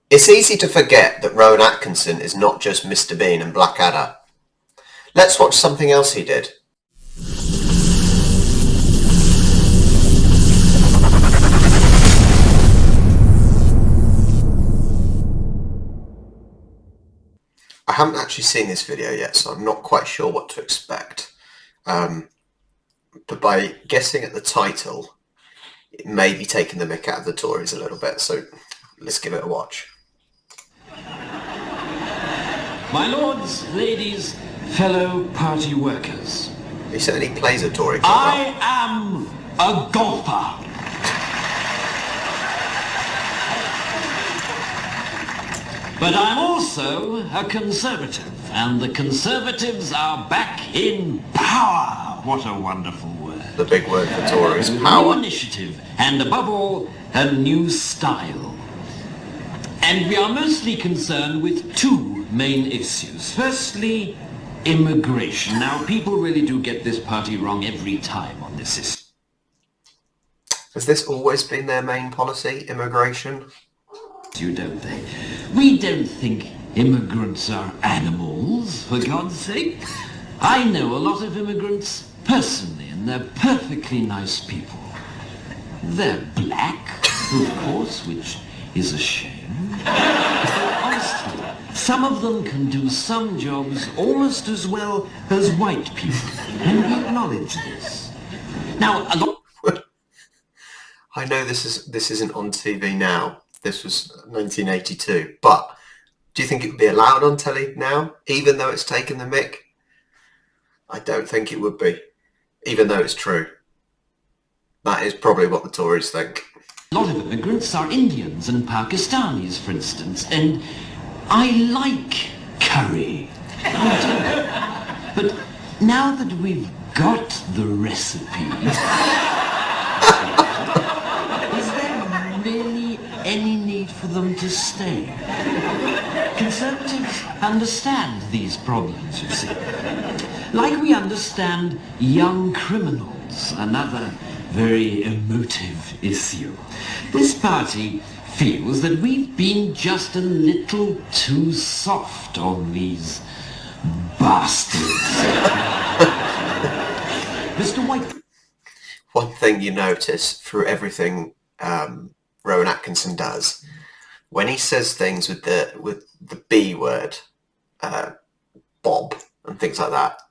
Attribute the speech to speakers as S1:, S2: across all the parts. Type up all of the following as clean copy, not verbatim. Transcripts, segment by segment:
S1: It's easy to forget that Rowan Atkinson is not just Mr. Bean and Blackadder. Let's watch something else he did. I haven't actually seen this video yet, so I'm not quite sure what to expect. But by guessing at the title, it may be taking the mick out of the Tories a little bit, so let's give it a watch.
S2: My lords, ladies, fellow party workers.
S1: He certainly plays a Tory.
S2: I am a golfer. But I'm also a Conservative, and the Conservatives are back in power. What a wonderful word.
S1: The big word for Tories,
S2: A
S1: power.
S2: new initiative, and above all, a new style. And we are mostly concerned with two main issues. Firstly, immigration. Now, people really do get this party wrong every time on this issue.
S1: Has this always been their main policy, immigration?
S2: Don't they? We don't think immigrants are animals, for God's sake. I know a lot of immigrants personally, and they're perfectly nice people. They're black, of course, which is a shame. Honestly, some of them can do some jobs almost as well as white people, and we acknowledge this. Now, a lot...
S1: I know this isn't on TV now. This was 1982, but do you think it would be allowed on telly now, even though it's taken the mick? I don't think it would be, even though it's true. That is probably what the Tories think.
S2: A lot of immigrants are Indians and Pakistanis, for instance, and I like curry. I do. But now that we've got the recipe, is there really any need for them to stay? Conservatives understand these problems, you see. Like we understand young criminals, another very emotive issue. This party feels that we've been just a little too soft on these bastards. Mr. White.
S1: One thing you notice through everything Rowan Atkinson does, when he says things with the B word, Bob and things like that,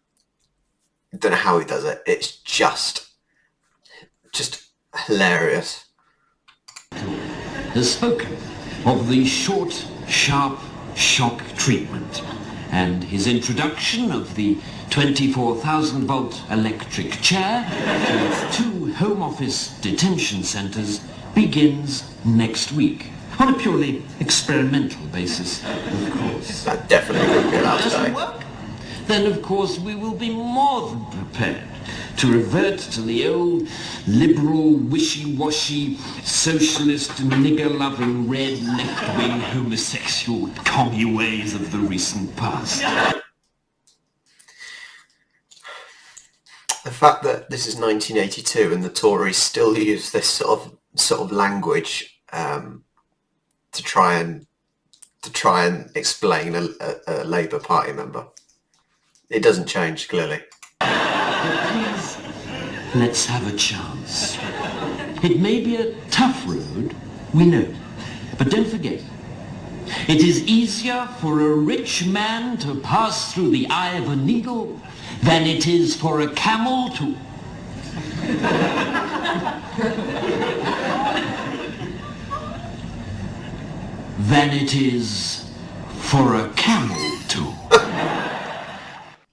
S1: I don't know how he does it. It's just hilarious.
S2: Has spoken of the short, sharp shock treatment and his introduction of the 24,000-volt electric chair to 2 Home Office detention centres begins next week, on a purely experimental basis, of course.
S1: That definitely wouldn't be allowed
S2: Doesn't
S1: today.
S2: work? Then, of course, we will be more than prepared to revert to the old liberal, wishy-washy, socialist, nigger-loving, red, left-wing, homosexual, commie ways of the recent past.
S1: The fact that this is 1982 and the Tories still use this sort of language to try and explain a Labour Party member, it doesn't change clearly.
S2: But please, let's have a chance. It may be a tough road, we know, but don't forget, it is easier for a rich man to pass through the eye of a needle than it is for a camel to... than it is for a camel to...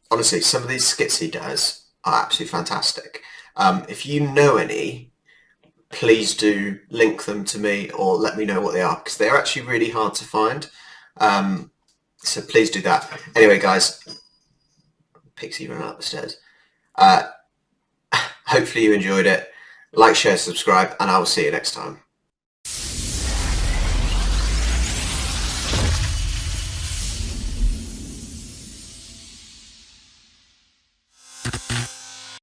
S1: Honestly, some of these skits he does are absolutely fantastic. If you know any, please do link them to me or let me know what they are, because they're actually really hard to find. So please do that. Anyway, guys, Pixie ran up the stairs. Hopefully you enjoyed it. Like, share, subscribe, and I will see you next time.